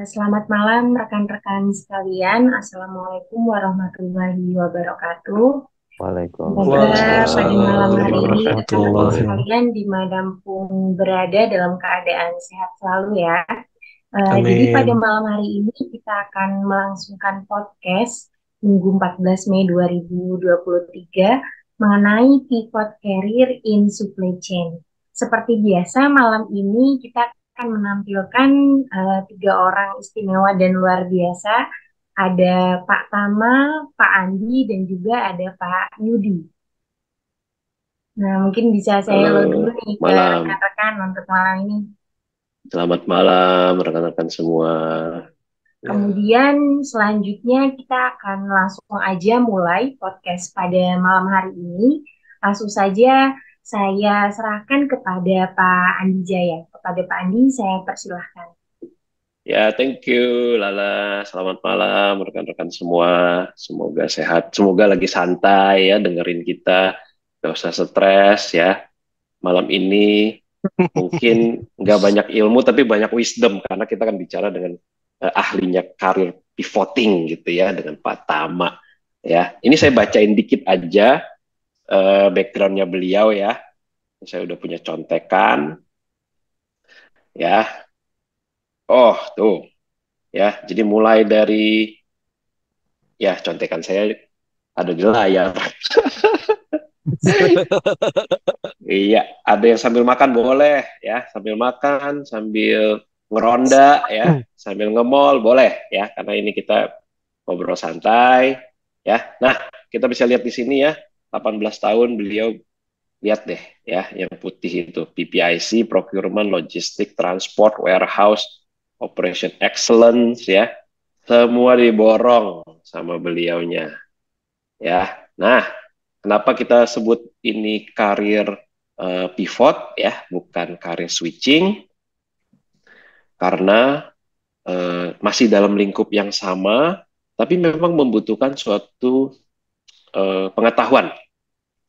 Selamat malam rekan-rekan sekalian. Assalamualaikum warahmatullahi wabarakatuh. Semoga pada Waalaikumsalam malam hari ini rekan-rekan warahmatullahi. sekalian dimanapun berada dalam keadaan sehat selalu ya. Jadi pada Amin. malam hari ini kita akan melangsungkan podcast Minggu 14 Mei 2023 mengenai pivot career in supply chain. Seperti biasa malam ini kita akan menampilkan tiga orang istimewa dan luar biasa. Ada Pak Tama, Pak Andi, dan juga ada Pak Yudi. Nah, mungkin bisa saya Halo, load dulu nih ke malam. rekan-rekan untuk malam ini. Selamat malam, rekan-rekan semua. Ya. Kemudian selanjutnya kita akan langsung aja mulai podcast pada malam hari ini. Langsung saja saya serahkan kepada Pak Andi Jaya. Kepada Pak Andi saya persilahkan. Ya, thank you, Lala. Selamat malam, rekan-rekan semua. Semoga sehat, semoga lagi santai ya, dengerin kita. Gak usah stres ya. Malam ini mungkin nggak banyak ilmu, tapi banyak wisdom. Karena kita akan bicara dengan ahlinya karir pivoting gitu ya, dengan Pak Tama. Ya, ini saya bacain dikit aja backgroundnya beliau ya. Saya udah punya contekan. Ya, oh tuh ya. Jadi mulai dari ya contekan saya ada di layar. Iya, ada yang sambil makan boleh ya, sambil makan, sambil ngeronda ya, sambil ngemol boleh ya, karena ini kita ngobrol santai ya. Nah, kita bisa lihat di sini ya, 18 tahun beliau, lihat deh ya, yang putih itu PPIC, Procurement, Logistic, Transport, Warehouse, Operation Excellence ya. Semua diborong sama beliaunya ya. Nah, kenapa kita sebut ini karir pivot ya, bukan karir switching? Karena masih dalam lingkup yang sama, tapi memang membutuhkan suatu pengetahuan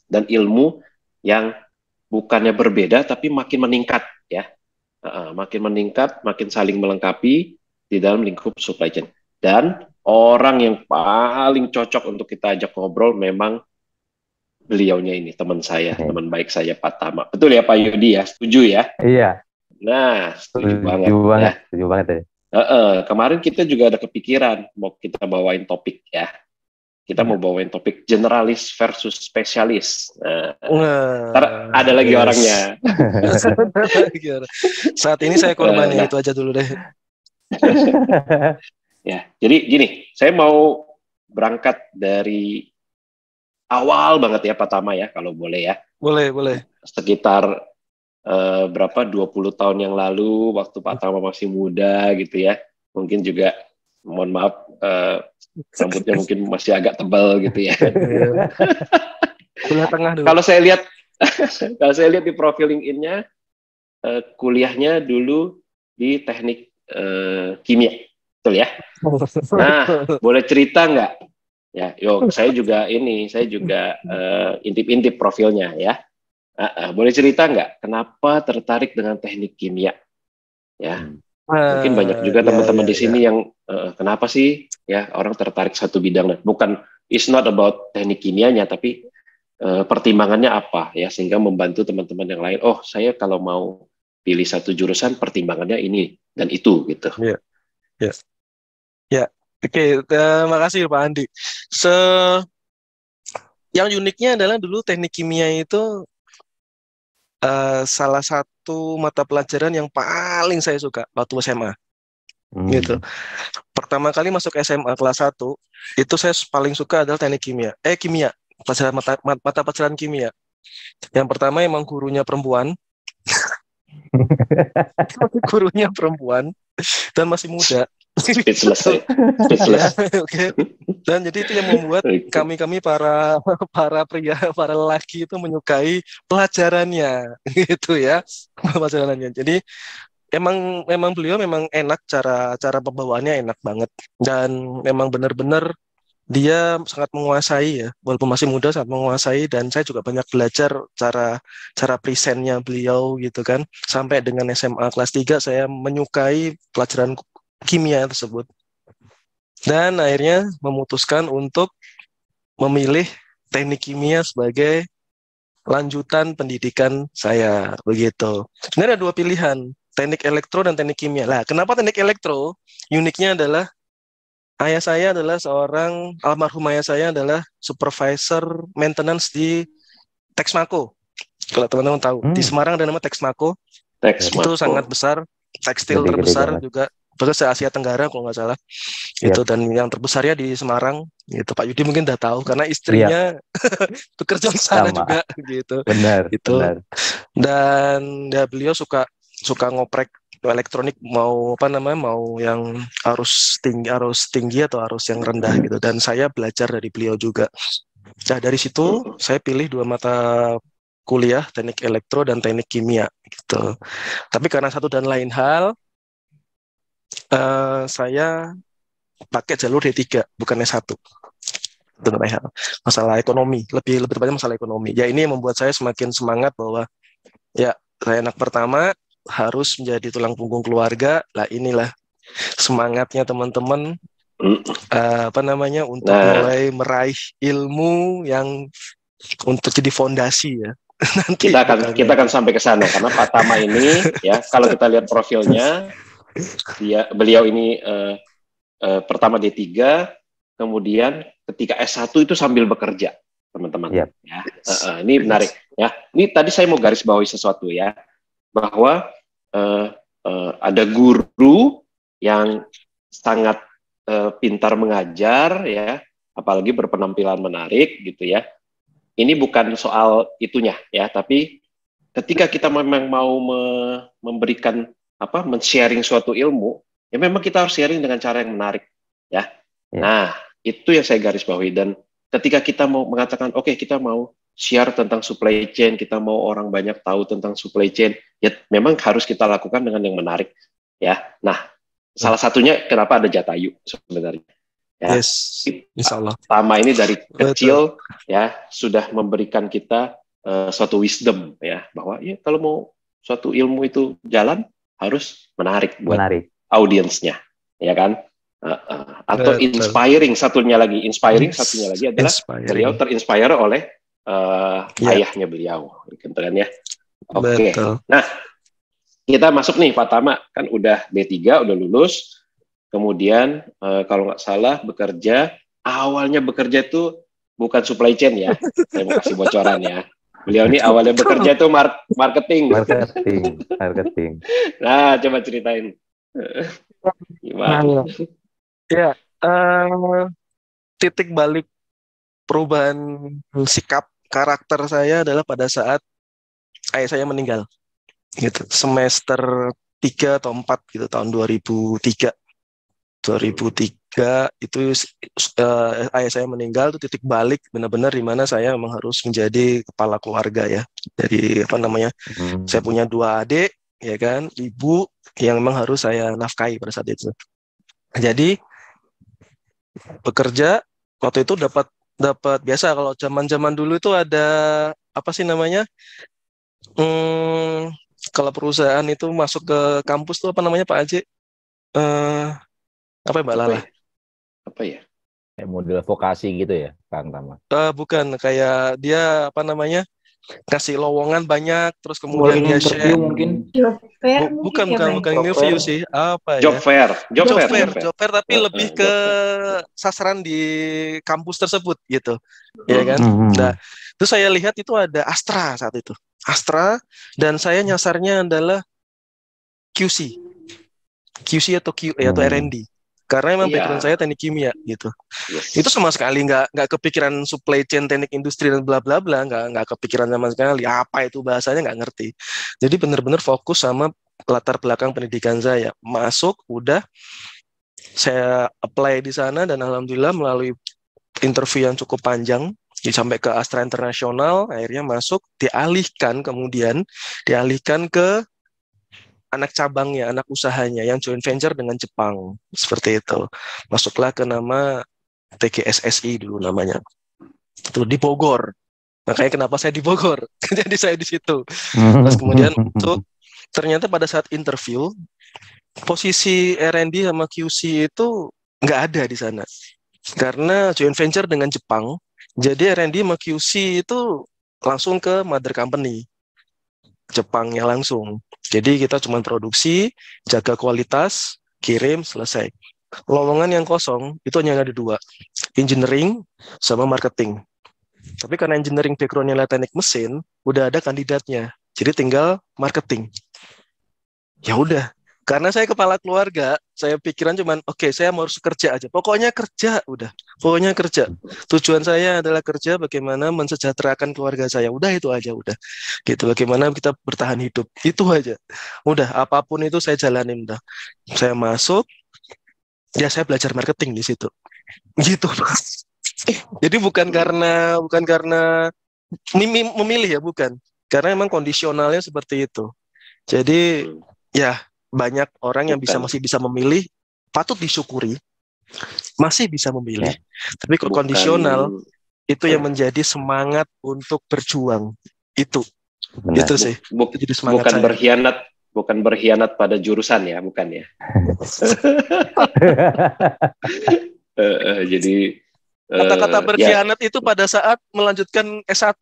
dan ilmu yang bukannya berbeda, tapi makin meningkat ya. Makin meningkat, makin saling melengkapi di dalam lingkup supply chain. Dan orang yang paling cocok untuk kita ajak ngobrol memang beliaunya ini, teman saya, Oke. teman baik saya Pak Tama. Betul ya Pak Yudi ya, setuju ya? Iya, Nah, setuju setuju banget ya. banget, setuju banget ya. Kemarin kita juga ada kepikiran mau kita bawain topik ya. Kita mau bawain topik generalis versus spesialis. Nah, ntar Nah, ada lagi yes. orangnya. Saat ini saya korban ya, Nah, itu aja dulu deh. ya. Jadi gini, saya mau berangkat dari awal banget ya Pak Tama ya, kalau boleh ya. Boleh, boleh. Sekitar berapa 20 tahun yang lalu waktu Pak Tama masih muda gitu ya. Mungkin juga mohon maaf rambutnya mungkin masih agak tebal gitu ya. Iya. Kuliah tengah dulu. Kalau saya lihat kalau saya lihat di profil LinkedIn-nya kuliahnya dulu di teknik kimia, betul ya? Nah, boleh cerita nggak? Ya, saya juga intip-intip profilnya ya. Boleh cerita nggak kenapa tertarik dengan teknik kimia? Ya, mungkin banyak juga Ya, teman-teman ya, di ya. sini yang kenapa sih ya orang tertarik satu bidang. Nah, bukan, it's not about teknik kimianya, tapi pertimbangannya apa ya, sehingga membantu teman-teman yang lain. Oh, saya kalau mau pilih satu jurusan pertimbangannya ini dan itu gitu. Ya, ya. Ya. Oke, terima kasih Pak Andi. Se yang uniknya adalah dulu teknik kimia itu salah satu mata pelajaran yang paling saya suka waktu SMA. Gitu. Pertama kali masuk SMA kelas 1, itu saya paling suka adalah teknik kimia. Kimia. Pelajaran mata pelajaran kimia. Yang pertama emang gurunya perempuan, gurunya perempuan dan masih muda. Speechless saya. Ya, Speechless. oke. Dan jadi itu yang membuat Oke. kami para para pria, para lelaki itu menyukai pelajarannya, gitu ya, pelajarannya. Jadi emang beliau memang enak, cara cara pembawaannya enak banget, dan memang benar-benar dia sangat menguasai ya, walaupun masih muda sangat menguasai, dan saya juga banyak belajar cara cara presentnya beliau gitu kan. Sampai dengan SMA kelas 3 saya menyukai pelajaran kimia tersebut. Dan akhirnya memutuskan untuk memilih teknik kimia sebagai lanjutan pendidikan saya, begitu. Sebenarnya ada dua pilihan, teknik elektro dan teknik kimia. Lah, kenapa teknik elektro? Uniknya adalah ayah saya adalah almarhum ayah saya adalah supervisor maintenance di Texmaco. Kalau teman-teman tahu, di Semarang ada nama Texmaco. Itu sangat besar, tekstil Gede-gede terbesar banget. juga, terus se Asia Tenggara kalau nggak salah. Itu dan yang terbesarnya di Semarang. Itu Pak Yudi mungkin udah tahu karena istrinya bekerja di sana Sama. juga gitu. Benar, Itu. benar. Dan ya beliau suka ngoprek elektronik, mau yang arus tinggi atau arus yang rendah gitu. Dan saya belajar dari beliau juga. Nah, dari situ saya pilih 2 mata kuliah, teknik elektro dan teknik kimia gitu. Tapi karena satu dan lain hal, saya pakai jalur D3 bukan S1. Itu hal masalah ekonomi, lebih tepatnya masalah ekonomi. Ya ini yang membuat saya semakin semangat bahwa ya saya anak pertama harus menjadi tulang punggung keluarga. Lah inilah semangatnya teman-teman untuk mulai meraih ilmu yang untuk jadi fondasi ya. Nanti kita akan sampai ke sana karena Pak Tama ini ya kalau kita lihat profilnya beliau ini pertama D3, kemudian ketika S1 itu sambil bekerja, teman-teman. Yep. Ya. Ini menarik ya. Ini tadi saya mau garis bawahi sesuatu ya, bahwa ada guru yang sangat pintar mengajar ya, apalagi berpenampilan menarik gitu ya. Ini bukan soal itunya ya, tapi ketika kita memang mau memberikan men-sharing suatu ilmu, ya memang kita harus sharing dengan cara yang menarik ya. Nah, itu yang saya garis bawahi. Dan ketika kita mau mengatakan oke, kita mau share tentang supply chain, kita mau orang banyak tahu tentang supply chain, ya memang harus kita lakukan dengan yang menarik ya. Nah, salah satunya kenapa ada Jatayu sebenarnya. Ya, yes, insya Allah. Tama ini dari kecil ya sudah memberikan kita suatu wisdom ya, bahwa ya kalau mau suatu ilmu itu jalan harus menarik buat audiensnya, ya kan? Atau inspiring satunya lagi adalah beliau terinspire oleh ayahnya beliau, gitu kan ya. Oke. Nah, kita masuk nih, Pak Tama kan udah D3, udah lulus. Kemudian kalau nggak salah awalnya bekerja itu bukan supply chain ya, saya mau kasih bocoran ya. Beliau ini awalnya bekerja itu marketing. Nah, coba ceritain. Gimana? Ya, titik balik perubahan sikap karakter saya adalah pada saat ayah saya meninggal. Gitu, semester 3 atau 4 gitu, tahun 2003 itu ayah saya meninggal. Itu titik balik benar-benar di mana saya memang harus menjadi kepala keluarga ya. Jadi saya punya 2 adik ya kan, ibu yang memang harus saya nafkahi pada saat itu. Jadi bekerja waktu itu dapat biasa, kalau zaman dulu itu ada kalau perusahaan itu masuk ke kampus tuh Pak Aji? Mbak Lala? Apa ya? Kayak model vokasi gitu ya, Kang Tama? Bukan, kayak dia kasih lowongan banyak, terus kemudian dia share. Mungkin job fair, bukan interview sih, apa ya? Job fair, tapi lebih ke sasaran di kampus tersebut gitu, ya kan? Nah, terus saya lihat itu ada Astra saat itu, dan saya nyasarnya adalah QC atau atau R&D. Karena memang background saya teknik kimia gitu. Yes. Itu sama sekali nggak kepikiran supply chain, teknik industri dan bla bla bla, nggak kepikiran sama sekali. Apa itu bahasanya nggak ngerti. Jadi benar-benar fokus sama latar belakang pendidikan saya. Masuk, udah saya apply di sana dan alhamdulillah melalui interview yang cukup panjang sampai ke Astra Internasional, akhirnya masuk, dialihkan ke anak cabangnya, anak usahanya yang joint venture dengan Jepang, seperti itu. Masuklah ke nama TGSSI dulu namanya. Itu di Bogor. Makanya kenapa saya di Bogor? Jadi saya di situ. Terus kemudian masuk ternyata pada saat interview posisi R&D sama QC itu nggak ada di sana karena joint venture dengan Jepang. Jadi R&D sama QC itu langsung ke mother company Jepangnya langsung. Jadi kita cuma produksi, jaga kualitas, kirim, selesai. Lowongan yang kosong itu hanya ada 2, engineering sama marketing. Tapi karena engineering background-nya teknik mesin, udah ada kandidatnya. Jadi tinggal marketing. Ya udah, karena saya kepala keluarga, saya pikiran cuman oke, saya mau harus kerja aja. Pokoknya kerja, udah. Pokoknya kerja. Tujuan saya adalah kerja bagaimana mensejahterakan keluarga saya. Udah itu aja, udah. Gitu, bagaimana kita bertahan hidup. Itu aja. Udah, apapun itu saya jalanin udah. Saya masuk, ya saya belajar marketing di situ. Gitu. Jadi bukan karena memilih ya, bukan. Karena emang kondisionalnya seperti itu. Jadi ya banyak orang yang masih bisa memilih, patut disyukuri, masih bisa memilih. Tapi kok kondisional itu yang menjadi semangat untuk berjuang. Itu sih. Jadi semangat bukan berkhianat pada jurusan ya, bukan ya. Jadi kata-kata berkhianat itu pada saat melanjutkan S1.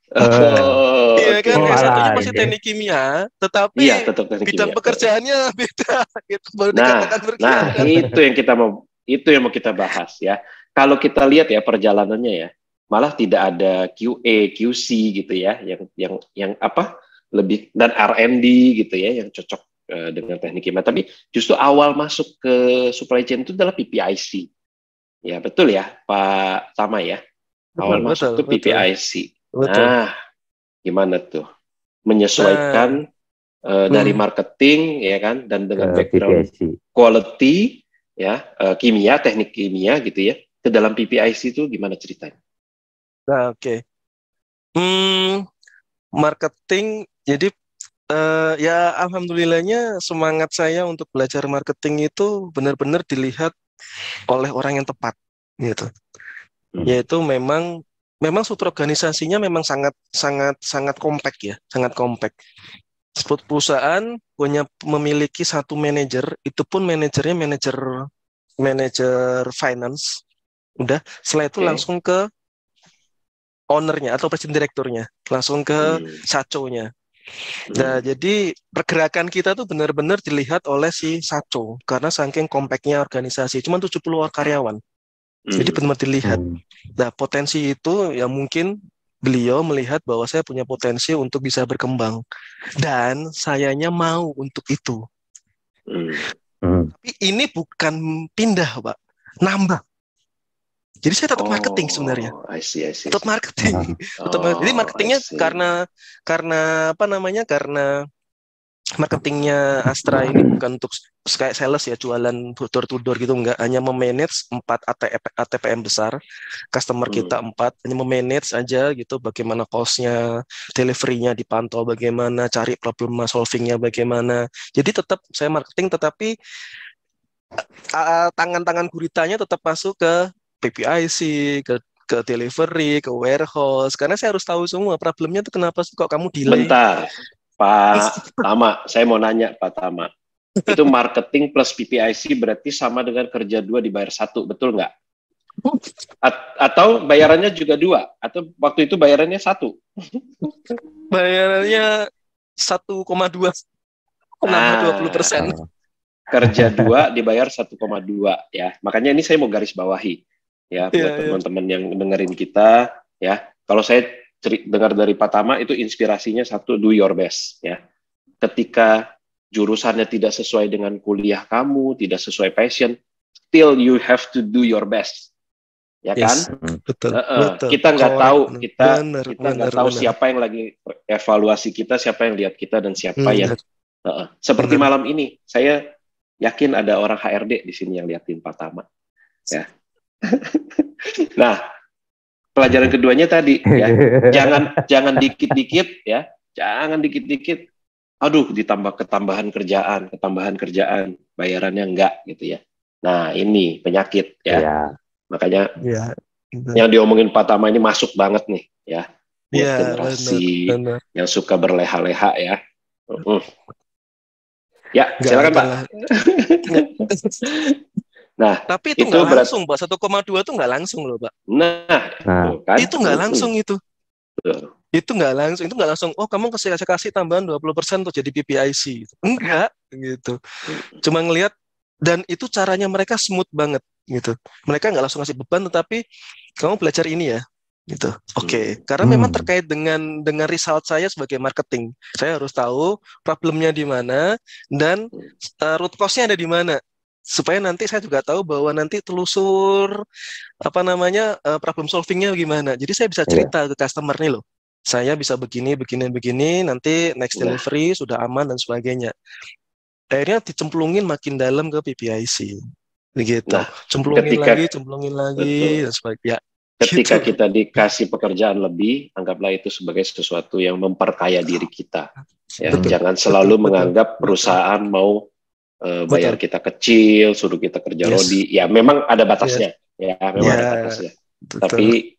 Iya kan, S1-nya masih teknik kimia, tetapi bidang pekerjaannya beda. Gitu, baru dikatakan berkhianat. Itu yang mau kita bahas ya. Kalau kita lihat ya perjalanannya ya, malah tidak ada QA, QC gitu ya, yang apa lebih, dan R&D gitu ya, yang cocok dengan teknik kimia. Tapi justru awal masuk ke supply chain itu adalah PPIC. Ya betul ya Pak Tama ya. Awal masuk itu PPIC. Betul. Nah, gimana tuh menyesuaikan dari marketing ya kan, dan dengan background quality ya, kimia, teknik kimia gitu ya, ke dalam PPIC itu gimana ceritanya? Nah, oke. Marketing, jadi ya alhamdulillahnya semangat saya untuk belajar marketing itu benar-benar dilihat oleh orang yang tepat gitu. Yaitu memang struktur organisasinya memang sangat kompak ya, sangat kompak. Perusahaan memiliki satu manajer, itu pun manajernya manajer finance. Udah, setelah itu langsung ke ownernya atau presiden direkturnya, langsung ke saco-nya. Nah, jadi pergerakan kita tuh benar-benar dilihat oleh si saco karena saking kompaknya organisasi, cuma 70 karyawan. Jadi benar-benar dilihat. Nah, potensi itu ya mungkin beliau melihat bahwa saya punya potensi untuk bisa berkembang. Dan sayanya mau untuk itu. Tapi ini bukan pindah, Pak. Nambah. Jadi saya tetap marketing sebenarnya. Tetap marketing. Jadi marketingnya karena apa namanya? Karena marketingnya Astra ini bukan untuk kayak sales ya, jualan door to door gitu, enggak, hanya memanage 4 ATPM besar, customer kita 4, hanya memanage aja gitu, bagaimana cost-nya, delivery-nya dipantau, bagaimana cari problem solving-nya bagaimana. Jadi tetap saya marketing, tetapi tangan-tangan guritanya tetap masuk ke PPIC, ke delivery, ke warehouse, karena saya harus tahu semua problemnya itu kenapa sih kok kamu delay. Bentar, Pak Tama, saya mau nanya Pak Tama, itu marketing plus PPIC berarti sama dengan kerja 2 dibayar 1, betul nggak? Atau bayarannya juga 2? Atau waktu itu bayarannya 1? Bayarannya 1,2, nambah 20%. Kerja 2 dibayar 1,2 ya. Makanya ini saya mau garis bawahi ya, buat teman-teman yang dengerin kita ya. Kalau saya dengar dari Pak Tama itu inspirasinya satu, do your best ya. Ketika jurusannya tidak sesuai dengan kuliah kamu, tidak sesuai passion, still you have to do your best, ya kan? Betul. Kita nggak tahu, kita nggak tahu siapa yang lagi evaluasi kita, siapa yang lihat kita, dan siapa yang seperti malam ini, saya yakin ada orang HRD di sini yang liatin Pak Tama, ya. Nah, pelajaran keduanya tadi ya, jangan dikit-dikit ya, jangan dikit-dikit. Aduh, ketambahan kerjaan, bayarannya enggak gitu ya. Nah, ini penyakit ya. Makanya yang diomongin Pak Tama ini masuk banget nih ya. Buat generasi yang suka berleha-leha ya. Ya, Nggak silakan ada Pak. lah. Nah, Tapi itu itu nggak berat. langsung, Pak. 1,2 itu nggak langsung loh, Pak. Nah, Tuh kan? Itu nggak langsung itu. Betul. Itu nggak langsung. Oh, kamu kasih tambahan 20% untuk jadi PPIC. Enggak, gitu. Cuma ngelihat, dan itu caranya mereka smooth banget, gitu. Mereka nggak langsung ngasih beban, tetapi kamu belajar ini ya, gitu. Oke, karena memang terkait dengan result saya sebagai marketing. Saya harus tahu problemnya di mana dan root cause-nya ada di mana. Supaya nanti saya juga tahu bahwa nanti telusur problem solvingnya gimana. Jadi saya bisa cerita ke customer nih loh. Saya bisa begini, nanti next delivery sudah aman dan sebagainya. Akhirnya dicemplungin makin dalam ke PPIC. Begitu. Nah, Cemplungin betul. lagi, dan sebagainya. Ketika Gitu. kita dikasih pekerjaan lebih, anggaplah itu sebagai sesuatu yang memperkaya diri kita. Ya, jangan selalu menganggap perusahaan mau bayar kita kecil, suruh kita kerja rodi. Ya, memang ada batasnya. Ya, memang ada batasnya. Tapi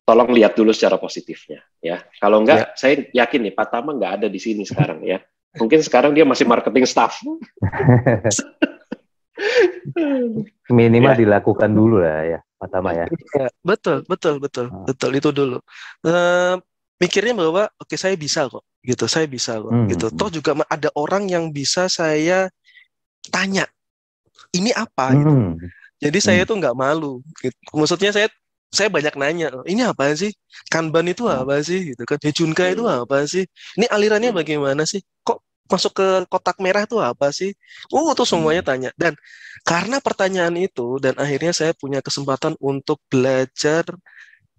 tolong lihat dulu secara positifnya. Ya, kalau enggak, saya yakin nih Pak Tama nggak ada di sini sekarang ya. Mungkin sekarang dia masih marketing staff. Minimal dilakukan dulu lah ya, Pak Tama ya. Betul itu dulu. Mikirnya bahwa oke, saya bisa kok, gitu. Gitu. Toh juga ada orang yang bisa saya tanya, ini apa? Gitu. Jadi saya tuh nggak malu. Gitu. Maksudnya saya banyak nanya, ini apa sih? Kanban itu apa sih? Gitu kan. Hejunka itu apa sih? Ini alirannya bagaimana sih? Kok masuk ke kotak merah itu apa sih? Tuh semuanya tanya. Dan karena pertanyaan itu, dan akhirnya saya punya kesempatan untuk belajar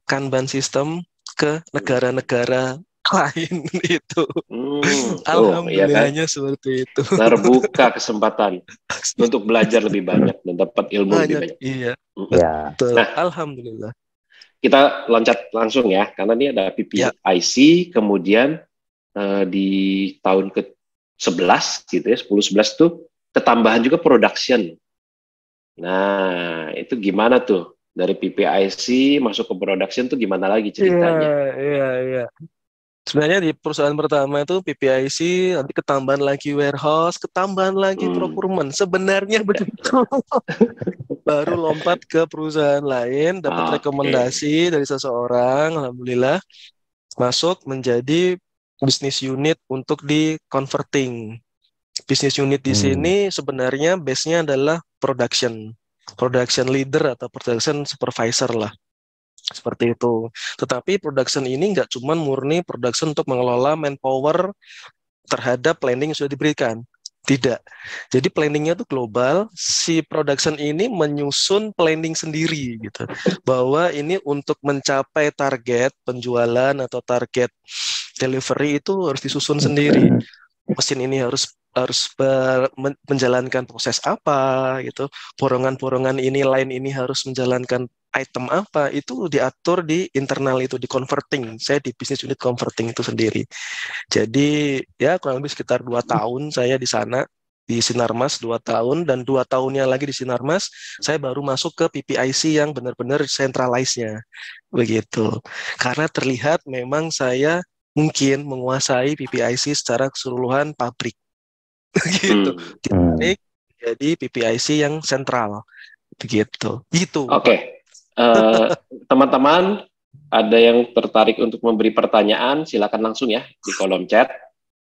Kanban system ke negara-negara lain itu. Alhamdulillahnya seperti itu. Terbuka kesempatan untuk belajar lebih banyak dan dapat ilmu lebih banyak. Iya. Betul. Nah, alhamdulillah. Kita loncat langsung ya, karena ini ada PPIC, kemudian di tahun ke-11 gitu ya, 10-11 tuh ketambahan juga production. Nah, itu gimana tuh? Dari PPIC masuk ke production tuh gimana lagi ceritanya? Iya. Sebenarnya di perusahaan pertama itu PPIC, nanti ketambahan lagi warehouse, ketambahan lagi procurement. Sebenarnya begitu. Baru lompat ke perusahaan lain, dapat rekomendasi dari seseorang, alhamdulillah, masuk menjadi bisnis unit untuk di converting. Bisnis unit di sini sebenarnya base-nya adalah production leader atau production supervisor lah. Seperti itu. Tetapi production ini nggak cuma murni production untuk mengelola manpower terhadap planning yang sudah diberikan. Tidak. Jadi planningnya itu global. Si production ini menyusun planning sendiri gitu. Bahwa ini untuk mencapai target penjualan atau target delivery itu harus disusun sendiri. Mesin ini harus menjalankan proses apa gitu. Borongan-borongan ini, line ini harus menjalankan item apa, itu diatur di internal itu, di converting. Saya di bisnis unit converting itu sendiri. Jadi ya kurang lebih sekitar 2 tahun saya di sana, di Sinarmas 2 tahun, dan 2 tahunnya lagi di Sinarmas, saya baru masuk ke PPIC yang benar-benar centralize-nya. Begitu. Karena terlihat memang saya mungkin menguasai PPIC secara keseluruhan pabrik. Gitu. Ditarik jadi PPIC yang sentral. Begitu. Gitu. Oke. Teman-teman, ada yang tertarik untuk memberi pertanyaan, silakan langsung ya di kolom chat.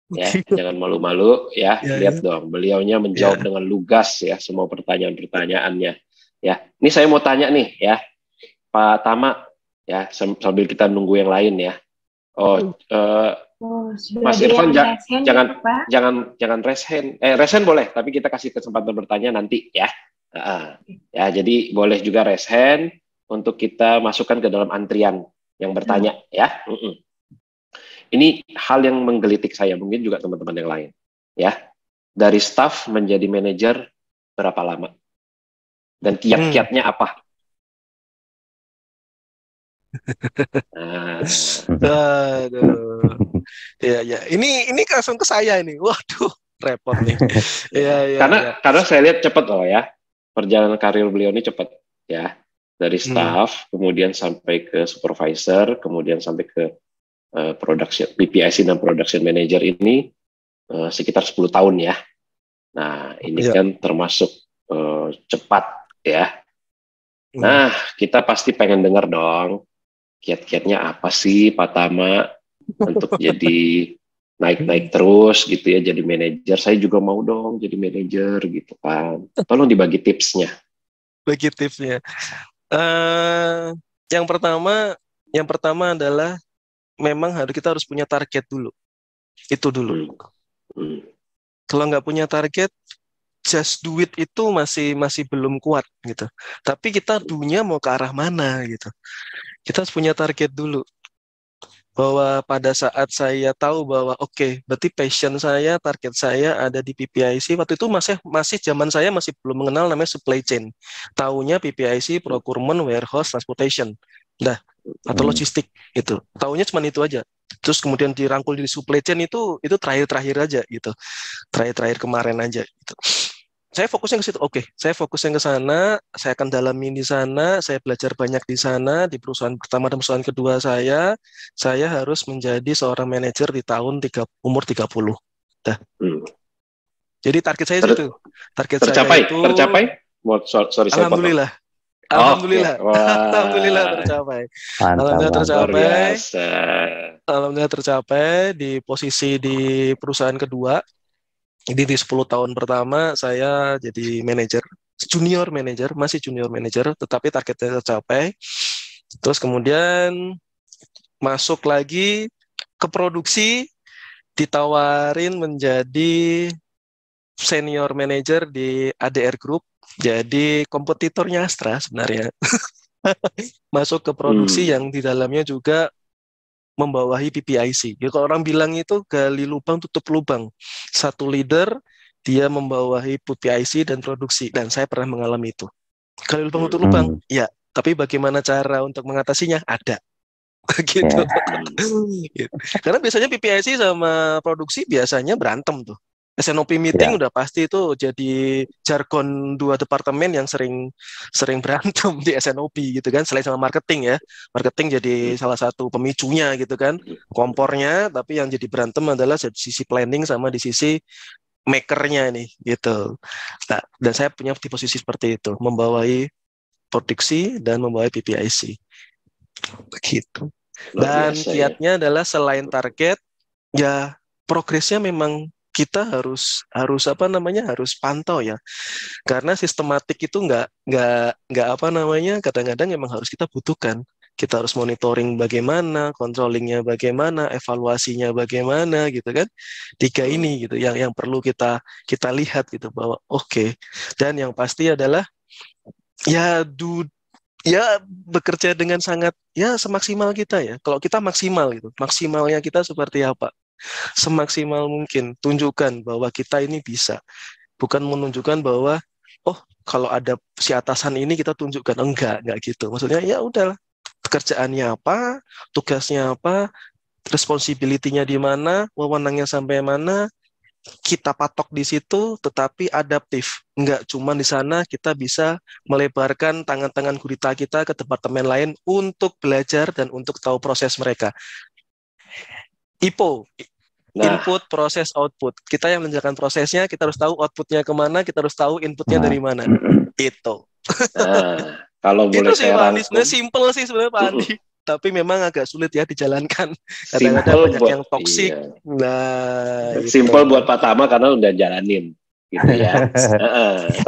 Ya, jangan malu-malu ya. Lihat dong, beliaunya menjawab dengan lugas ya semua pertanyaan-pertanyaannya. Ya, ini saya mau tanya nih ya, Pak Tama ya, sambil kita nunggu yang lain ya. Mas Irfan jangan raise hand. Raise hand boleh, tapi kita kasih kesempatan bertanya nanti ya. Ya, jadi boleh juga raise hand untuk kita masukkan ke dalam antrian yang bertanya ya. Ini hal yang menggelitik saya, mungkin juga teman-teman yang lain ya. Dari staff menjadi manajer berapa lama? Dan kiat-kiatnya apa? Aduh. Ya. Ini langsung ke saya ini. Waduh, repot nih. Karena saya lihat cepat loh ya. Perjalanan karir beliau ini cepat ya. Dari staff, kemudian sampai ke supervisor, kemudian sampai ke production, PPIC dan production manager ini sekitar 10 tahun ya. Nah, ini Ya. kan termasuk cepat ya. Hmm. Nah, kita pasti pengen dengar dong, kiat-kiatnya apa sih Pak Tama untuk jadi naik-naik terus gitu ya, jadi manajer. Saya juga mau dong jadi manajer gitu kan. Tolong dibagi tipsnya. Bagi tipsnya. Eh, yang pertama adalah memang kita harus punya target dulu. Itu dulu. Hmm. Hmm. Kalau nggak punya target, just do it itu masih belum kuat gitu. Tapi kita dunia mau ke arah mana gitu. Kita harus punya target dulu. Bahwa pada saat saya tahu bahwa oke, berarti passion saya, target saya ada di PPIC. Waktu itu masih zaman saya masih belum mengenal namanya supply chain. Taunya PPIC, procurement, warehouse, transportation. Nah, atau logistik itu. Taunya cuma itu aja. Terus kemudian dirangkul di supply chain itu terakhir-terakhir aja gitu. Terakhir-terakhir kemarin aja gitu. Saya fokusnya ke situ. Oke, saya fokusnya ke sana, saya akan dalami di sana, saya belajar banyak di sana, di perusahaan pertama dan perusahaan kedua saya harus menjadi seorang manajer di umur 30. Dah. Hmm. Jadi target saya Ter- itu. Target saya tercapai, itu tercapai. Sorry saya potong. alhamdulillah. Oke, Alhamdulillah. wah, Alhamdulillah tercapai. Mantap, Alhamdulillah mantap. luar tercapai. biasa. Alhamdulillah tercapai di posisi di perusahaan kedua. Jadi di 10 tahun pertama saya jadi manajer, masih junior manager, tetapi targetnya tercapai. Terus kemudian masuk lagi ke produksi, ditawarin menjadi senior manager di ADR Group, jadi kompetitornya Astra sebenarnya. Masuk ke produksi yang di dalamnya juga membawahi PPIC. Ya, kalau orang bilang itu gali lubang tutup lubang. Satu leader dia membawahi PPIC dan produksi, dan saya pernah mengalami itu. Gali lubang tutup lubang, ya. Tapi bagaimana cara untuk mengatasinya? Ada. Gitu. Gitu. Karena biasanya PPIC sama produksi biasanya berantem tuh. SNOP meeting udah pasti itu jadi jargon dua departemen yang sering berantem di SNOP gitu kan, selain sama marketing ya. Marketing jadi salah satu pemicunya gitu kan, kompornya, tapi yang jadi berantem adalah di sisi planning sama di sisi makernya nih gitu. Nah, dan saya punya di posisi seperti itu, membawai produksi dan membawai PPIC. Begitu. Dan kiatnya adalah selain target, ya progresnya memang kita harus harus pantau ya, karena sistematik itu nggak kadang-kadang memang harus kita butuhkan. Kita harus monitoring bagaimana, controllingnya bagaimana, evaluasinya bagaimana gitu kan. Tiga ini gitu yang perlu kita lihat gitu bahwa oke. Dan yang pasti adalah ya bekerja dengan sangat semaksimal kita ya. Kalau kita maksimal gitu, maksimalnya kita seperti apa? Semaksimal mungkin tunjukkan bahwa kita ini bisa, bukan menunjukkan bahwa kalau ada si atasan ini kita tunjukkan, enggak gitu. Maksudnya ya udahlah, pekerjaannya apa, tugasnya apa, responsibility-nya di mana, wewenangnya sampai mana, kita patok di situ, tetapi adaptif. Enggak cuma di sana kita bisa melebarkan tangan-tangan gurita kita ke departemen lain untuk belajar dan untuk tahu proses mereka. IPO, input, proses, output. Kita yang menjalankan prosesnya, kita harus tahu outputnya kemana, kita harus tahu inputnya dari mana. Itu. Kalau boleh itu sih saya Pak Andi, rangkum. simple sih sebenarnya Pak Andi. Tapi memang agak sulit ya dijalankan. Kadang-kadang banyak yang toksik. Iya. Nah, simple buat Pak Tama karena udah jalanin, gitu ya.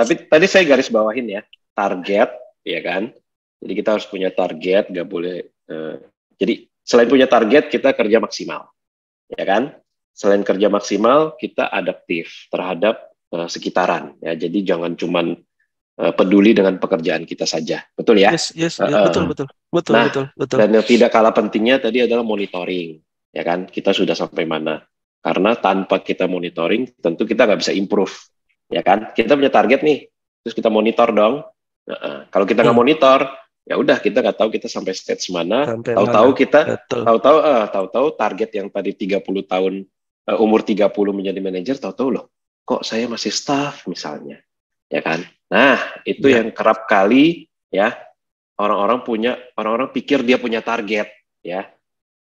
Tapi tadi saya garis bawahin ya, target, ya kan. Jadi kita harus punya target, nggak boleh. Jadi selain punya target, kita kerja maksimal, ya kan. Selain kerja maksimal, kita adaptif terhadap sekitaran. Ya, jadi jangan cuman peduli dengan pekerjaan kita saja, betul ya? Yes, betul. Dan yang tidak kalah pentingnya tadi adalah monitoring, ya kan? Kita sudah sampai mana? Karena tanpa kita monitoring, tentu kita nggak bisa improve, ya kan? Kita punya target nih, terus kita monitor dong. Kalau kita nggak monitor, ya udah kita nggak tahu kita sampai stage mana. Tahu-tahu target yang tadi 30 tahun, umur 30 menjadi manajer, tahu-tahu loh, kok saya masih staff misalnya, ya kan? Nah, itu yang kerap kali ya orang-orang pikir dia punya target ya.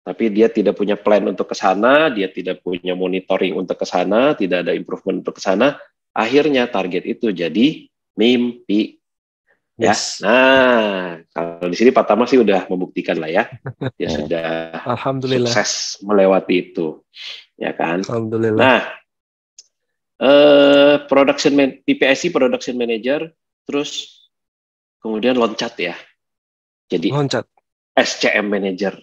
tapi dia tidak punya plan untuk ke sana, dia tidak punya monitoring untuk ke sana, tidak ada improvement untuk ke sana, akhirnya target itu jadi mimpi. Ya, Yes. nah kalau di sini Pak Tama sih udah membuktikan lah ya, dia sudah Alhamdulillah. sukses melewati itu, ya kan. Alhamdulillah. Nah, PPIC Production Manager, terus kemudian loncat ya, jadi Loncat. SCM Manager,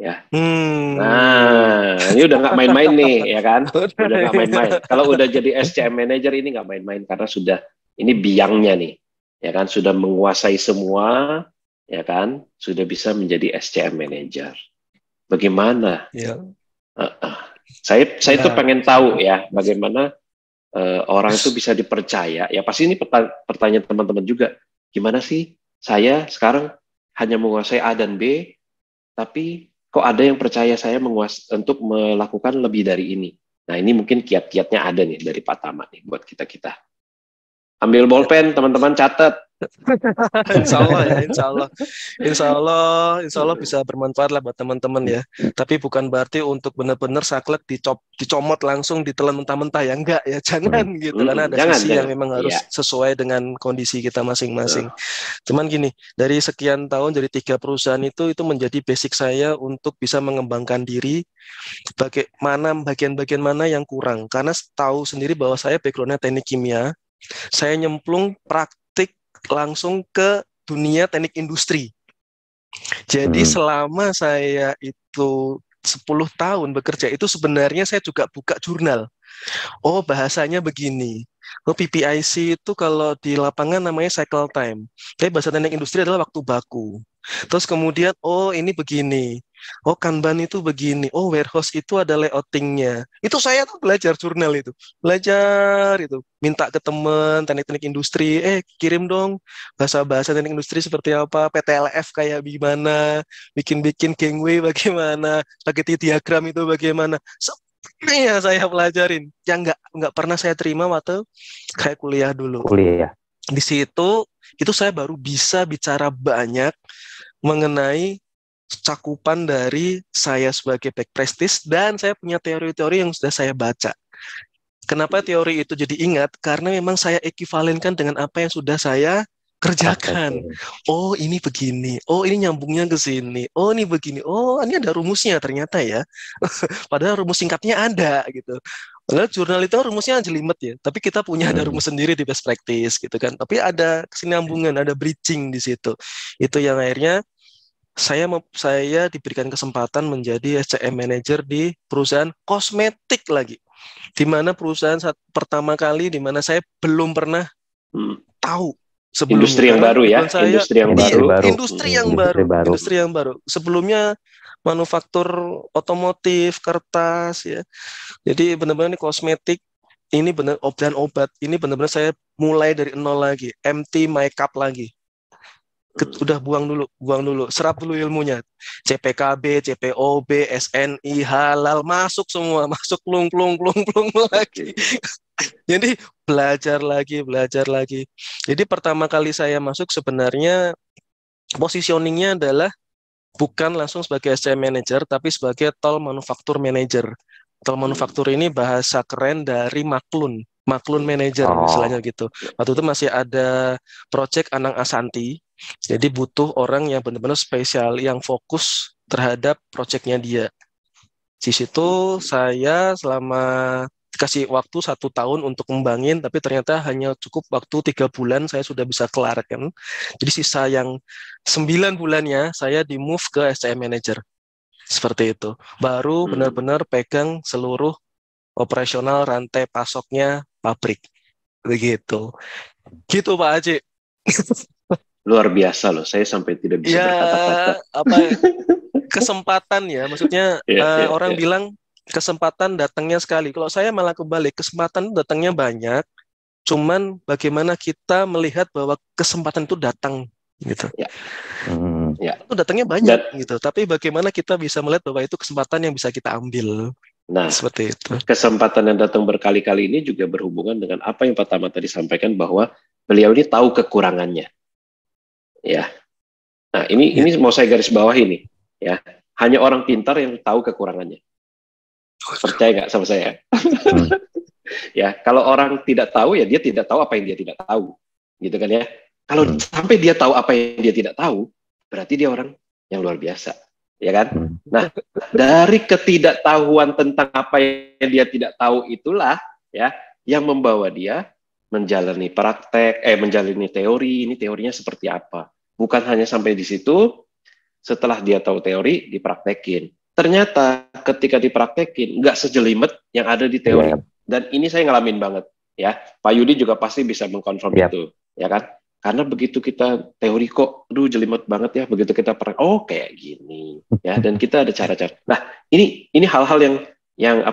ya. Hmm. Nah, ini udah nggak main-main nih, ya kan? Udah nggak main-main. Kalau udah jadi SCM Manager ini nggak main-main karena sudah ini biangnya nih. Ya kan, sudah menguasai semua, ya kan, sudah bisa menjadi SCM Manager. Bagaimana? Ya. Saya tuh pengen tahu ya, bagaimana orang itu bisa dipercaya. Ya pasti ini pertanyaan teman-teman juga. Gimana sih saya sekarang hanya menguasai A dan B, tapi kok ada yang percaya saya untuk melakukan lebih dari ini? Nah ini mungkin kiat-kiatnya ada nih dari Pak Tama nih buat kita-kita. Ambil bolpen, teman-teman catat. Insya Allah bisa bermanfaat lah buat teman-teman ya. Tapi bukan berarti untuk benar-benar saklek dicomot langsung ditelan mentah-mentah ya, enggak ya, jangan gitu. Karena ada sisi yang memang harus sesuai dengan kondisi kita masing-masing. Cuman gini, dari sekian tahun dari 3 perusahaan itu menjadi basic saya untuk bisa mengembangkan diri. Bagaimana bagian-bagian mana yang kurang? Karena tahu sendiri bahwa saya backgroundnya teknik kimia. Saya nyemplung praktik langsung ke dunia teknik industri. Jadi selama saya itu 10 tahun bekerja itu sebenarnya saya juga buka jurnal. Oh, bahasanya begini. Oh, PPIC itu kalau di lapangan namanya cycle time. Tapi bahasa teknik industri adalah waktu baku. Terus kemudian, oh ini begini. Oh, Kanban itu begini. Oh, warehouse itu ada layoutingnya. Itu saya tuh belajar jurnal itu. Belajar itu. Minta ke teman teknik-teknik industri. Kirim dong bahasa-bahasa teknik industri seperti apa. PTLF kayak gimana. Bikin-bikin gangway bagaimana. Spaghetti diagram itu bagaimana. Sebenarnya saya pelajarin. Yang nggak pernah saya terima waktu kayak kuliah dulu. Di situ, itu saya baru bisa bicara banyak mengenai cakupan dari saya sebagai back practice dan saya punya teori-teori yang sudah saya baca. Kenapa teori itu jadi ingat? Karena memang saya ekivalenkan dengan apa yang sudah saya kerjakan. Oh, ini begini. Oh, ini nyambungnya ke sini. Oh, ini begini. Oh, ini ada rumusnya ternyata ya. Padahal rumus singkatnya ada gitu. Padahal jurnal itu rumusnya jelimet ya, tapi kita punya ada rumus sendiri di best practice gitu kan. Tapi ada kesinambungan, ada bridging di situ. Itu yang akhirnya saya diberikan kesempatan menjadi SCM manager di perusahaan kosmetik lagi. Di mana perusahaan pertama kali di mana saya belum pernah tahu sebelumnya. Industri yang baru ya, industri yang baru. Sebelumnya manufaktur otomotif, kertas ya. Jadi benar-benar ini kosmetik, ini benar dan obat. Ini benar-benar saya mulai dari nol lagi, empty my cup lagi. Udah buang dulu, serap dulu ilmunya. CPKB, CPOB, SNI, halal, masuk semua, masuk plung lagi. Jadi belajar lagi. Jadi pertama kali saya masuk sebenarnya positioningnya adalah bukan langsung sebagai SCM manager, tapi sebagai toll manufaktur manager. Toll manufaktur ini bahasa keren dari Maklun manager, istilahnya gitu. Waktu itu masih ada project Anang Asanti, jadi butuh orang yang benar-benar spesial, yang fokus terhadap projectnya dia. Di situ saya selama dikasih waktu 1 tahun untuk ngembangin, tapi ternyata hanya cukup waktu 3 bulan saya sudah bisa kelar kan. Jadi sisa yang 9 bulannya saya di move ke SCM manager. Seperti itu. Baru benar-benar pegang seluruh operasional rantai pasoknya pabrik. Begitu. Gitu Pak Haji. Luar biasa loh, saya sampai tidak bisa berkata-kata. Kesempatan ya, maksudnya orang bilang kesempatan datangnya sekali. Kalau saya malah kebalik, kesempatan datangnya banyak, cuman bagaimana kita melihat bahwa kesempatan itu datang gitu. Itu datangnya banyak gitu, tapi bagaimana kita bisa melihat bahwa itu kesempatan yang bisa kita ambil. Nah, seperti itu. Kesempatan yang datang berkali-kali ini juga berhubungan dengan apa yang Pak Tama tadi sampaikan, bahwa beliau ini tahu kekurangannya. Ya. Nah, ini mau saya garis bawah ini, ya. hanya orang pintar yang tahu kekurangannya. Percaya nggak sama saya? Ya, kalau orang tidak tahu ya dia tidak tahu apa yang dia tidak tahu, gitu kan ya. Kalau sampai dia tahu apa yang dia tidak tahu, berarti dia orang yang luar biasa, ya kan? Nah, dari ketidaktahuan tentang apa yang dia tidak tahu itulah ya yang membawa dia menjalani praktek, menjalani teori. Ini teorinya seperti apa? Bukan hanya sampai di situ, setelah dia tahu teori, dipraktekin. Ternyata ketika dipraktekin, nggak sejelimet yang ada di teori. Dan ini saya ngalamin banget, ya. Pak Yudi juga pasti bisa mengkonfirm itu, ya kan? Karena begitu kita teori kok, jelimet banget ya. Begitu kita kayak gini, ya. Dan kita ada cara-cara. Nah, ini hal-hal yang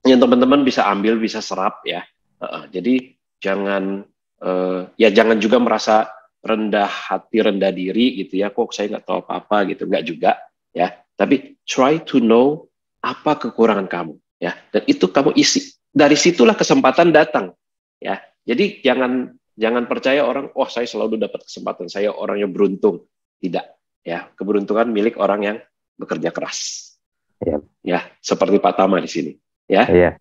teman-teman bisa ambil, bisa serap, ya. Jadi jangan juga merasa rendah hati, rendah diri gitu ya. Kok saya nggak tahu apa-apa gitu, nggak juga, ya. Tapi try to know apa kekurangan kamu. Ya, dan itu kamu isi. Dari situlah kesempatan datang. Ya, jadi jangan percaya orang, saya selalu dapat kesempatan, saya orang yang beruntung. Tidak. Ya, keberuntungan milik orang yang bekerja keras. Ya, seperti Pak Tama di sini. Ya.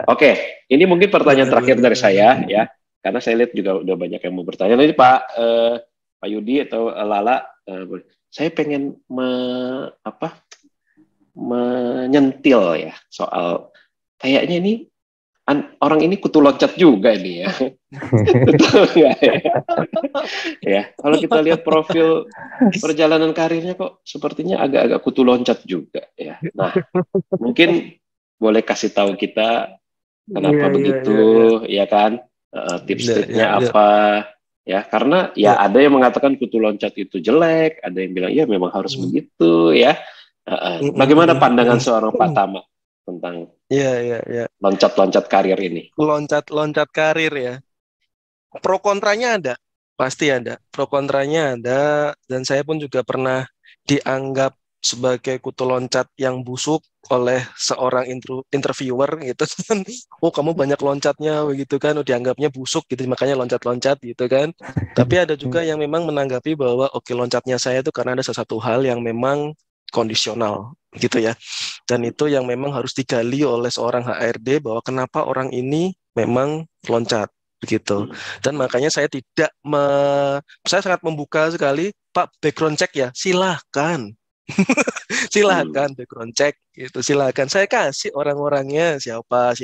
Oke, ini mungkin pertanyaan terakhir dari saya, ya, karena saya lihat juga udah banyak yang mau bertanya. Nanti Pak Yudi atau Lala, saya pengen menyentil ya soal kayaknya ini orang ini kutu loncat juga ini ya. Betul nggak ya? Ya, kalau kita lihat profil perjalanan karirnya kok sepertinya agak-agak kutu loncat juga ya. Nah, mungkin boleh kasih tahu kita kenapa begitu, ya kan? Tips-tipsnya apa? Ya, karena ada yang mengatakan kutu loncat itu jelek, ada yang bilang ya memang harus begitu ya. Bagaimana pandangan seorang Pak Tama tentang loncat-loncat karir ini? Loncat-loncat karir ya. Pro kontranya ada, pasti ada. Pro kontranya ada, dan saya pun juga pernah dianggap sebagai kutu loncat yang busuk oleh seorang interviewer gitu kan. Kamu banyak loncatnya begitu kan, dianggapnya busuk gitu, makanya loncat-loncat gitu kan. Tapi ada juga yang memang menanggapi bahwa loncatnya saya itu karena ada sesuatu hal yang memang kondisional gitu ya, dan itu yang memang harus digali oleh seorang HRD bahwa kenapa orang ini memang loncat begitu. Dan makanya saya saya sangat membuka sekali, Pak, background check ya, silahkan background check gitu, silahkan saya kasih orang-orangnya siapa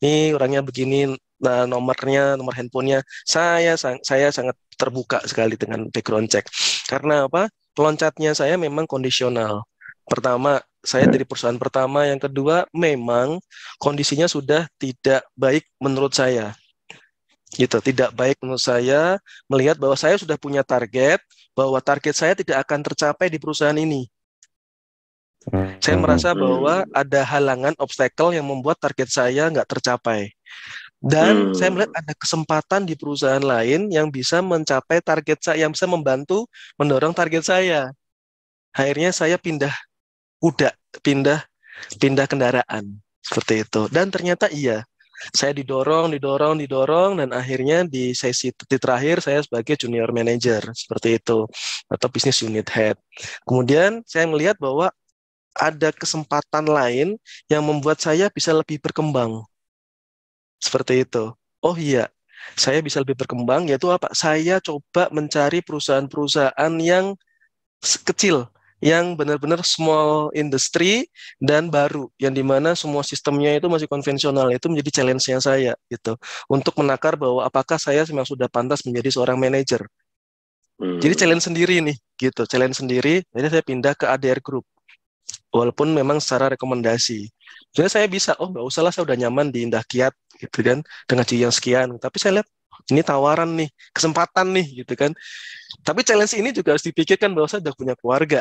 nih, orangnya begini, nah, nomor handphonenya, saya sangat terbuka sekali dengan background check. Karena apa? Loncatnya saya memang kondisional. Pertama, saya dari perusahaan pertama, yang kedua memang kondisinya sudah tidak baik menurut saya. Gitu, tidak baik menurut saya melihat bahwa saya sudah punya target, bahwa target saya tidak akan tercapai di perusahaan ini. Saya merasa bahwa ada halangan, obstacle yang membuat target saya nggak tercapai. Dan saya melihat ada kesempatan di perusahaan lain yang bisa mencapai target saya, yang bisa membantu mendorong target saya. Akhirnya saya pindah kendaraan seperti itu. Dan ternyata saya didorong, dan akhirnya di sesi terakhir saya sebagai junior manager seperti itu, atau business unit head. Kemudian saya melihat bahwa ada kesempatan lain yang membuat saya bisa lebih berkembang. Seperti itu. Saya bisa lebih berkembang, yaitu apa? Saya coba mencari perusahaan-perusahaan yang kecil, yang benar-benar small industry dan baru, yang dimana semua sistemnya itu masih konvensional. Itu menjadi challenge-nya saya gitu, untuk menakar bahwa apakah saya memang sudah pantas menjadi seorang manajer. Jadi challenge sendiri nih, gitu, challenge sendiri. Jadi saya pindah ke ADR Group, walaupun memang secara rekomendasi. Sebenarnya saya bisa, nggak usah lah, saya udah nyaman di Indah Kiat gitu kan, dengan gaji yang sekian. Tapi saya lihat ini tawaran nih, kesempatan nih gitu kan. Tapi challenge ini juga harus dipikirkan bahwa saya udah punya keluarga.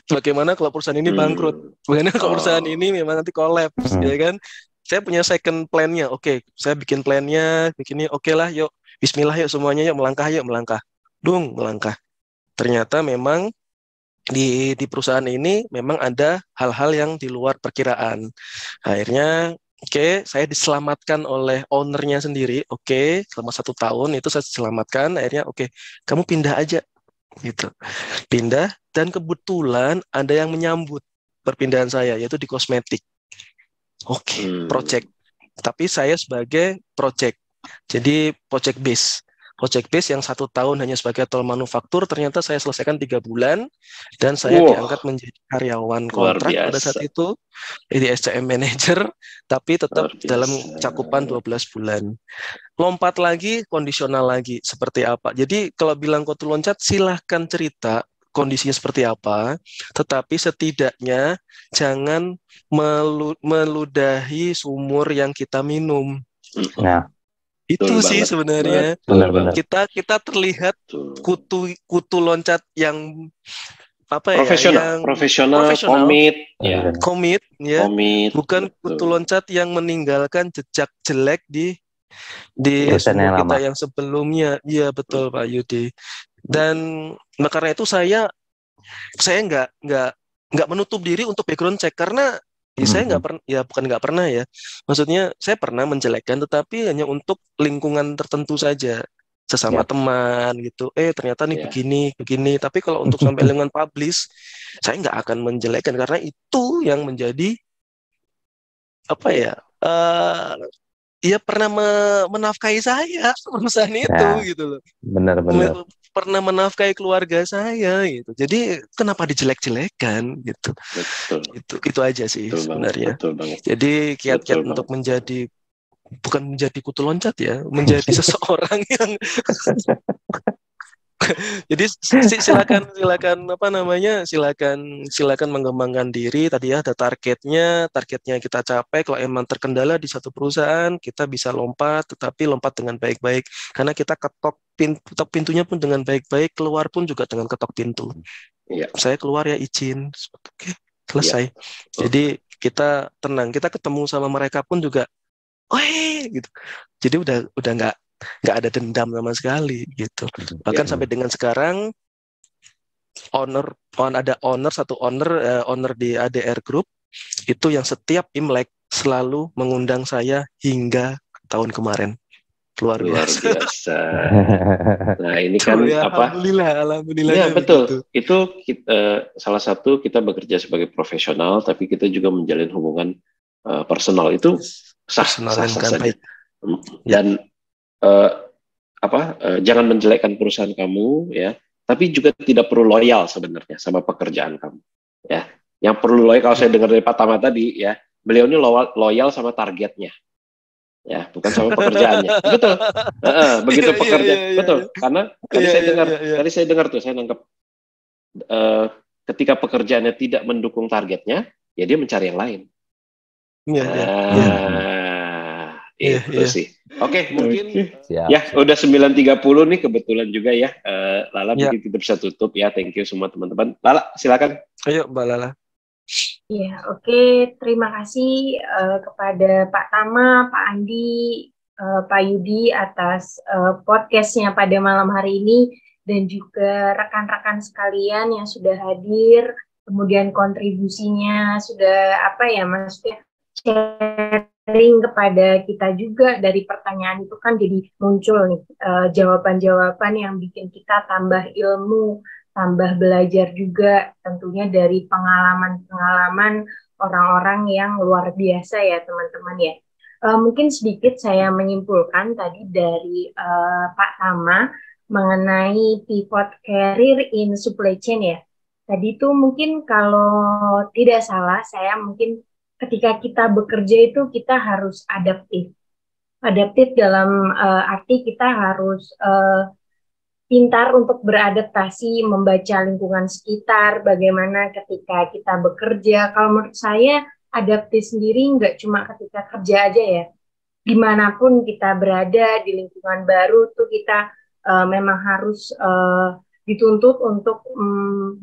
Bagaimana kalau perusahaan ini bangkrut? Bagaimana kalau perusahaan ini memang nanti collapse, ya kan? Saya punya second plan-nya. Saya bikin plan-nya, begini, lah, yuk, bismillah, yuk semuanya, yuk melangkah. Melangkah. Ternyata memang di perusahaan ini memang ada hal-hal yang di luar perkiraan. Akhirnya saya diselamatkan oleh ownernya sendiri. Selama 1 tahun itu saya diselamatkan. Akhirnya kamu pindah aja gitu. Pindah dan kebetulan ada yang menyambut perpindahan saya yaitu di kosmetik. Oke, project. Tapi saya sebagai project. Jadi project base. Project base yang 1 tahun hanya sebagai tol manufaktur, ternyata saya selesaikan 3 bulan dan saya diangkat menjadi karyawan kontrak pada saat itu, jadi SCM manager, tapi tetap dalam cakupan 12 bulan. Lompat lagi, kondisional lagi, seperti apa. Jadi kalau bilang kutu loncat, silahkan cerita kondisinya seperti apa, tetapi setidaknya jangan meludahi sumur yang kita minum. Nah, itu sih sebenarnya. Benar-benar. Kita terlihat kutu loncat yang apa profesional, ya? Profesional, komit, ya. Bukan kutu loncat yang meninggalkan jejak jelek di sumur kita yang sebelumnya. Iya betul Pak Yudi. Dan karena itu saya nggak menutup diri untuk background check karena saya nggak pernah, ya bukan nggak pernah ya. Maksudnya saya pernah menjelekkan, tetapi hanya untuk lingkungan tertentu saja, sesama teman gitu. Ternyata nih begini. Tapi kalau untuk sampai lingkungan publish, saya nggak akan menjelekkan karena itu yang menjadi apa ya? Ia pernah menafkahi saya perusahaan itu gitu loh. Benar-benar. Pernah menafkahi keluarga saya gitu. Jadi kenapa dijelek-jelekan gitu. Betul. Itu aja sih sebenarnya. Jadi kiat-kiat untuk bukan menjadi kutu loncat ya, menjadi seseorang yang jadi silakan mengembangkan diri. Tadi ya ada targetnya kita capai. Kalau emang terkendala di satu perusahaan, kita bisa lompat, tetapi lompat dengan baik-baik karena kita ketok pintunya pun dengan baik-baik, keluar pun juga dengan ketok pintu. Saya keluar ya izin, oke, selesai. Jadi kita tenang, kita ketemu sama mereka pun juga gitu. Jadi udah nggak ada dendam sama sekali gitu. Bahkan sampai dengan sekarang satu owner di ADR Group itu yang setiap Imlek selalu mengundang saya hingga tahun kemarin. Luar biasa. Nah ini kan Alhamdulillah. Ya betul. Itu salah satu kita bekerja sebagai profesional, tapi kita juga menjalin hubungan personal itu sah saja. Dan jangan menjelekkan perusahaan kamu ya, tapi juga tidak perlu loyal sebenarnya sama pekerjaan kamu ya. Yang perlu loyal, kalau saya dengar dari Pak Tama tadi ya, beliau ini loyal sama targetnya ya, bukan sama pekerjaannya. Betul. Begitu pekerjaan. Betul. Karena tadi saya dengar tuh, saya nangkep ketika pekerjaannya tidak mendukung targetnya, ya dia mencari yang lain. Itu sih. Oke, mungkin udah 9.30 nih kebetulan juga ya. Lala mungkin kita bisa tutup ya. Thank you semua teman-teman. Lala, silakan. Ayo Mbak Lala. Ya, oke. Terima kasih kepada Pak Tama, Pak Andi, Pak Yudi atas podcastnya pada malam hari ini dan juga rekan-rekan sekalian yang sudah hadir, kemudian kontribusinya sudah maksudnya sharing kepada kita juga. Dari pertanyaan itu kan jadi muncul nih jawaban-jawaban yang bikin kita tambah ilmu, tambah belajar juga tentunya dari pengalaman-pengalaman orang-orang yang luar biasa ya teman-teman ya. Mungkin sedikit saya menyimpulkan tadi dari Pak Tama mengenai pivot career in supply chain ya. Tadi itu mungkin kalau tidak salah saya mungkin ketika kita bekerja itu kita harus adaptif. Adaptif dalam arti kita harus pintar untuk beradaptasi, membaca lingkungan sekitar, bagaimana ketika kita bekerja. Kalau menurut saya, adaptif sendiri nggak cuma ketika kerja aja ya. Dimanapun kita berada di lingkungan baru, tuh kita memang harus dituntut untuk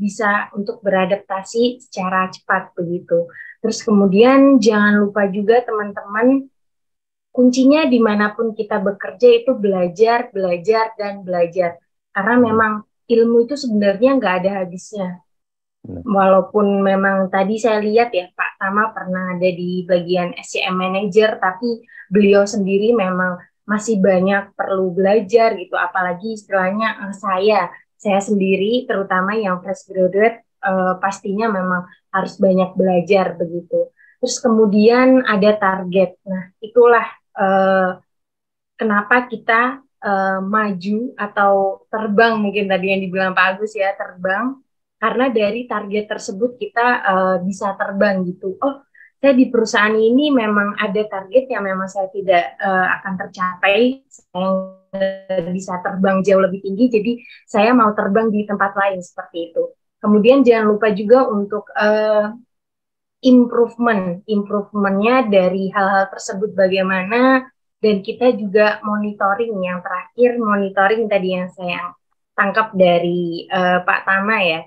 bisa untuk beradaptasi secara cepat begitu. Terus kemudian jangan lupa juga teman-teman, kuncinya dimanapun kita bekerja itu belajar, dan belajar. Karena memang ilmu itu sebenarnya nggak ada habisnya. Walaupun memang tadi saya lihat ya, Pak Tama pernah ada di bagian SCM Manager, tapi beliau sendiri memang masih banyak perlu belajar gitu. Apalagi istilahnya saya sendiri, terutama yang fresh graduate, pastinya memang harus banyak belajar begitu. Terus kemudian ada target. Nah, itulah kenapa kita maju atau terbang, mungkin tadi yang dibilang Pak Agus ya, terbang. Karena dari target tersebut kita bisa terbang gitu. Oh, saya di perusahaan ini memang ada target yang memang saya tidak akan tercapai, saya bisa terbang jauh lebih tinggi, jadi saya mau terbang di tempat lain seperti itu. Kemudian jangan lupa juga untuk improvementnya dari hal-hal tersebut bagaimana, dan kita juga monitoring. Yang terakhir monitoring tadi yang saya tangkap dari Pak Tama ya.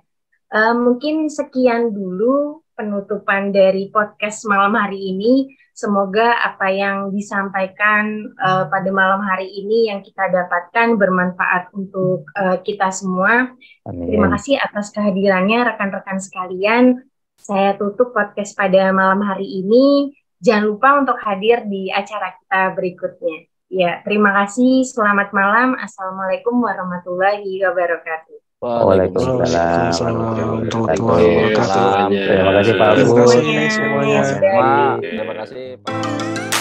Mungkin sekian dulu penutupan dari podcast malam hari ini. Semoga apa yang disampaikan pada malam hari ini yang kita dapatkan bermanfaat untuk kita semua. Amin. Terima kasih atas kehadirannya rekan-rekan sekalian. Saya tutup podcast pada malam hari ini. Jangan lupa untuk hadir di acara kita berikutnya. Ya, terima kasih. Selamat malam. Assalamualaikum warahmatullahi wabarakatuh. Waalaikumsalam warahmatullahi wabarakatuh. Semuanya. Terima kasih Pak Agus. Terima kasih semuanya. Sudah Terima kasih Pak.